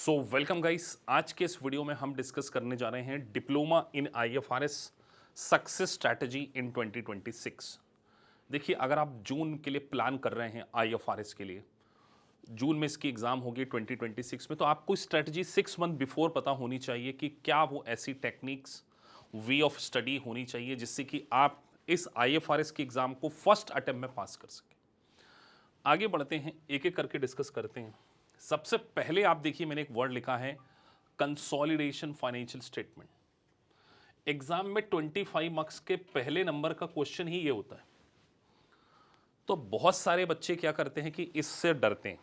Welcome guys. आज के इस वीडियो में हम डिस्कस करने जा रहे हैं diploma in IFRS success strategy in 2026। देखिए, अगर आप जून के लिए प्लान कर रहे हैं आईएफआरएस के लिए, जून में इसकी एग्जाम होगी 2026 में, तो आपको स्ट्रैटेजी 6 मंथ बिफोर पता होनी चाहिए कि क्या वो ऐसी टेक्निक्स, वे ऑफ स्टडी होनी चाहिए जिससे कि आप इस आईएफआरएस की एग्जाम को फर्स्ट अटेम्प्ट में पास कर सकें। आगे बढ़ते हैं, एक एक करके डिस्कस करते हैं। सबसे पहले आप देखिए, मैंने एक वर्ड लिखा है कंसोलिडेशन फाइनेंशियल स्टेटमेंट। एग्जाम में 25 मार्क्स के पहले नंबर का क्वेश्चन ही ये होता है। तो बहुत सारे बच्चे क्या करते हैं कि इससे डरते हैं।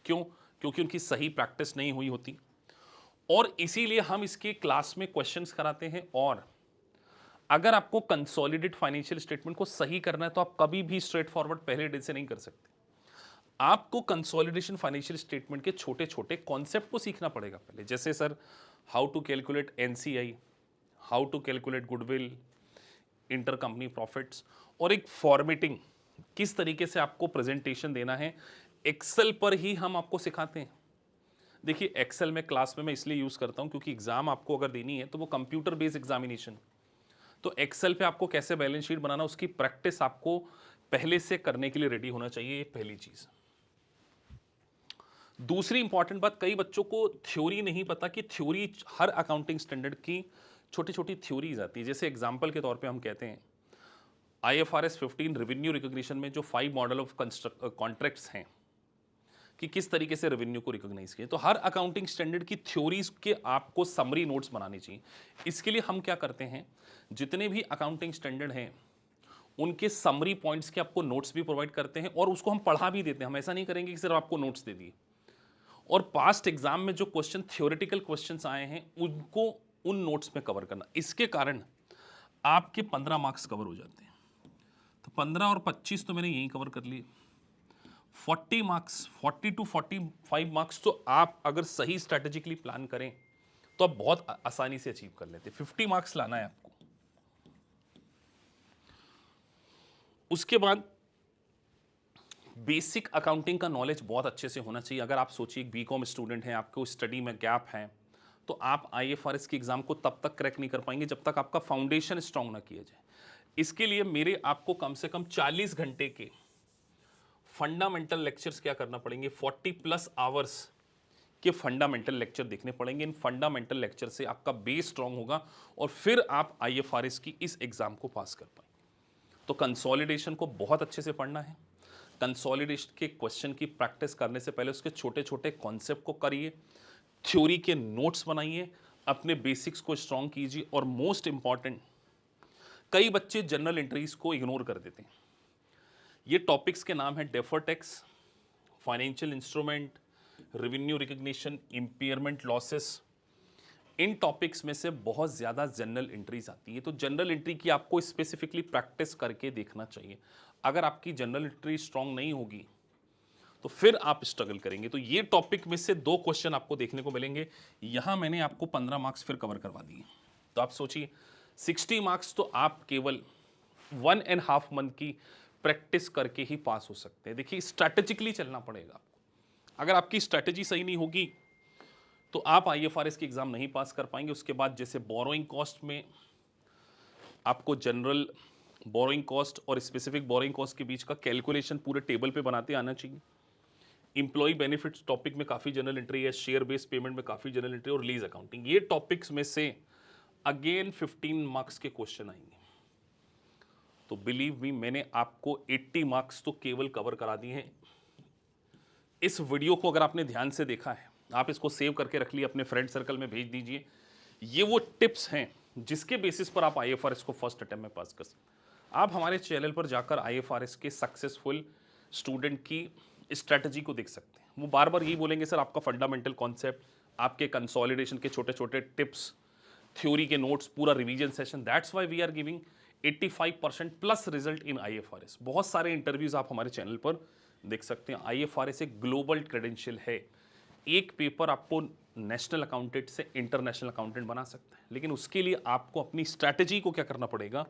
क्यों? क्योंकि उनकी सही प्रैक्टिस नहीं हुई होती, और इसीलिए हम इसके क्लास में क्वेश्चंस कराते हैं। और अगर आपको कंसोलिडेट फाइनेंशियल स्टेटमेंट को सही करना है तो आप कभी भी स्ट्रेट फॉरवर्ड पहले डे से नहीं कर सकते। आपको कंसोलिडेशन फाइनेंशियल स्टेटमेंट के छोटे छोटे कॉन्सेप्ट को सीखना पड़ेगा पहले। जैसे sir, how to calculate NCI, how to calculate goodwill, inter company profits, और एक फॉर्मेटिंग, किस तरीके से आपको प्रेजेंटेशन देना है। एक्सेल पर ही हम आपको सिखाते हैं। देखिए, एक्सेल में क्लास में मैं इसलिए यूज़ करता हूं क्योंकि एग्जाम आपको अगर देनी है तो वो कंप्यूटर बेस्ड एग्जामिनेशन, तो एक्सेल पे आपको कैसे बैलेंस शीट बनाना, उसकी प्रैक्टिस आपको पहले से करने के लिए रेडी होना चाहिए। ये पहली चीज़। दूसरी इंपॉर्टेंट बात, कई बच्चों को थ्योरी नहीं पता कि थ्योरी, हर अकाउंटिंग स्टैंडर्ड की छोटी छोटी थ्योरीज आती है। जैसे एग्जांपल के तौर पे हम कहते हैं आईएफआरएस 15 रेवेन्यू रिकॉग्निशन में जो 5 मॉडल ऑफ कॉन्ट्रैक्ट्स हैं कि किस तरीके से रेवेन्यू को रिकॉग्नाइज किया, तो हर अकाउंटिंग स्टैंडर्ड की थ्योरीज के आपको समरी नोट्स बनाने चाहिए। इसके लिए हम क्या करते हैं, जितने भी अकाउंटिंग स्टैंडर्ड हैं उनके समरी पॉइंट्स के आपको नोट्स भी प्रोवाइड करते हैं, और उसको हम पढ़ा भी देते हैं। हम ऐसा नहीं करेंगे कि सिर्फ आपको नोट्स दे दिए। और पास्ट एग्जाम में जो क्वेश्चन, थ्योरेटिकल क्वेश्चंस आए हैं, उनको उन नोट्स में कवर करना। इसके कारण आपके 15 मार्क्स कवर हो जाते हैं। तो 15 और 25 तो मैंने यही कवर कर लिए। 40 मार्क्स, 40 टू 45 मार्क्स तो आप अगर सही स्ट्रैटेजिकली प्लान करें तो आप बहुत आसानी से अचीव कर लेते हैं। 50 मार्क्स लाना है आपको। उसके बाद बेसिक अकाउंटिंग का नॉलेज बहुत अच्छे से होना चाहिए। अगर आप सोचिए बीकॉम स्टूडेंट हैं, आपको स्टडी में गैप है, तो आप आईएफआरएस की एग्जाम को तब तक क्रैक नहीं कर पाएंगे जब तक आपका फाउंडेशन स्ट्रांग ना किया जाए। इसके लिए मेरे आपको कम से कम 40 घंटे के फंडामेंटल लेक्चर्स क्या करना पड़ेंगे, 40+ आवर्स के फंडामेंटल लेक्चर देखने पड़ेंगे। इन फंडामेंटल लेक्चर से आपका बेस स्ट्रांग होगा और फिर आप आईएफआरएस की इस एग्जाम को पास कर पाएंगे। तो कंसोलिडेशन को बहुत अच्छे से पढ़ना है। कंसोलिडेशन के क्वेश्चन की प्रैक्टिस करने से पहले उसके छोटे छोटे कॉन्सेप्ट को करिए, थ्योरी के नोट्स बनाइए, अपने बेसिक्स को स्ट्रांग कीजिए। और मोस्ट इंपॉर्टेंट, कई बच्चे जनरल एंट्रीज को इग्नोर कर देते हैं। ये टॉपिक्स के नाम है deferred tax, financial instrument, revenue recognition, impairment losses. इन टॉपिक्स में से बहुत ज़्यादा जनरल एंट्रीज आती है, तो जनरल एंट्री की आपको स्पेसिफिकली प्रैक्टिस करके देखना चाहिए। अगर आपकी जनरल एंट्री स्ट्रांग नहीं होगी तो फिर आप स्ट्रगल करेंगे। तो ये टॉपिक में से 2 क्वेश्चन आपको देखने को मिलेंगे। यहां मैंने आपको 15 मार्क्स फिर कवर करवा दिए। तो आप सोचिए 60 मार्क्स तो आप केवल 1.5 मंथ की प्रैक्टिस करके ही पास हो सकते हैं। देखिए, स्ट्रैटेजिकली चलना पड़ेगा आपको। अगर आपकी स्ट्रैटेजी सही नहीं होगी तो आप आईएफआरएस की एग्जाम नहीं पास कर पाएंगे। उसके बाद जैसे बोरोइंग कॉस्ट में आपको जनरल बोरोइंग कॉस्ट और स्पेसिफिक बोरोइंग कॉस्ट के बीच का कैलकुलेशन पूरे टेबल पे बनाते आना चाहिए। इंप्लॉय बेनिफिट्स टॉपिक में काफ़ी जनरल एंट्री है, शेयर बेस्ड पेमेंट में काफ़ी जनरल एंट्री, और लीज अकाउंटिंग। ये टॉपिक्स में से अगेन 15 मार्क्स के क्वेश्चन आएंगे। तो बिलीव मी, मैंने आपको 80 मार्क्स तो केवल कवर करा दिए हैं। इस वीडियो को अगर आपने ध्यान से देखा है, आप इसको सेव करके रख लिए, अपने फ्रेंड सर्कल में भेज दीजिए। ये वो टिप्स हैं जिसके बेसिस पर आप आईएफआरएस को फर्स्ट अटेम्प्ट में पास कर सकते हैं। आप हमारे चैनल पर जाकर आईएफआरएस के सक्सेसफुल स्टूडेंट की स्ट्रैटेजी को देख सकते हैं। वो बार बार यही बोलेंगे, सर आपका फंडामेंटल कॉन्सेप्ट, आपके कंसोलिडेशन के छोटे छोटे टिप्स, थ्योरी के नोट्स, पूरा revision session. That's why we are giving 85% plus result in IFRS. बहुत सारे इंटरव्यूज आप हमारे चैनल पर देख सकते हैं। आईएफआरएस एक ग्लोबल क्रेडेंशियल है। एक पेपर आपको नेशनल अकाउंटेंट से इंटरनेशनल अकाउंटेंट बना सकता है, लेकिन उसके लिए आपको अपनी स्ट्रैटेजी को क्या करना पड़ेगा,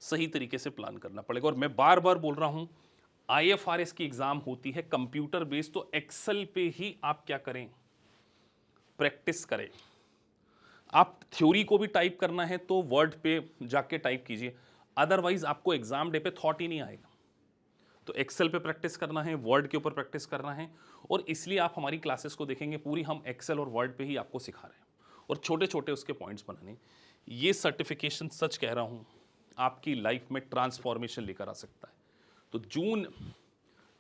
सही तरीके से प्लान करना पड़ेगा। और मैं बार बार बोल रहा हूं, आईएफआरएस की एग्जाम होती है कंप्यूटर बेस्ड, तो एक्सेल पे ही आप क्या करें, प्रैक्टिस करें। आप थ्योरी को भी टाइप करना है तो वर्ड पे जाके टाइप कीजिए, अदरवाइज आपको एग्जाम डे पे थॉट ही नहीं आएगा। तो एक्सेल पे प्रैक्टिस करना है, वर्ड के ऊपर प्रैक्टिस करना है, और इसलिए आप हमारी क्लासेस को देखेंगे पूरी हम एक्सेल और वर्ड पे ही आपको सिखा रहे हैं और छोटे छोटे उसके पॉइंट्स बनाने। ये सर्टिफिकेशन सच कह रहा हूँ आपकी लाइफ में ट्रांसफॉर्मेशन लेकर आ सकता है। तो जून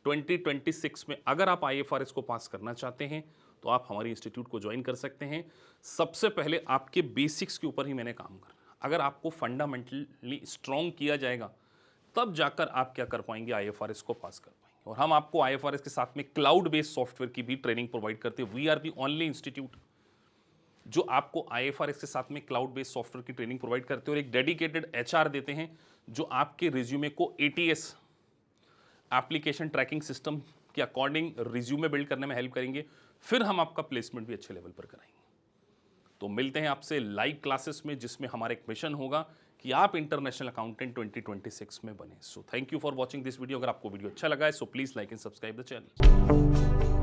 2026 में अगर आप IFRS को पास करना चाहते हैं तो आप हमारी इंस्टीट्यूट को ज्वाइन कर सकते हैं। सबसे पहले आपके बेसिक्स के ऊपर ही मैंने काम करना। अगर आपको फंडामेंटली स्ट्रॉन्ग किया जाएगा तब जाकर आप क्या कर पाएंगे, IFRS को पास कर पाएंगे। और हम आपको IFRS के साथ में क्लाउड बेस्ड सॉफ्टवेयर की भी ट्रेनिंग प्रोवाइड करते हैं। We are the only institute जो आपको IFRS के साथ में क्लाउड बेस्ड सॉफ्टवेयर की ट्रेनिंग प्रोवाइड करते हैं और एक डेडिकेटेड HR देते हैं जो आपके रिज्यूमे को ATS एप्लीकेशन ट्रैकिंग सिस्टम के अकॉर्डिंग रिज्यूमे बिल्ड करने में हेल्प करेंगे। फिर हम आपका प्लेसमेंट भी अच्छे लेवल पर कराएंगे। तो मिलते हैं आपसे लाइव क्लासेस में, जिसमें हमारा एक मिशन होगा कि आप इंटरनेशनल अकाउंटेंट 2026 में बने। So thank you for watching this video. अगर आपको वीडियो अच्छा लगा है so please like and subscribe the channel.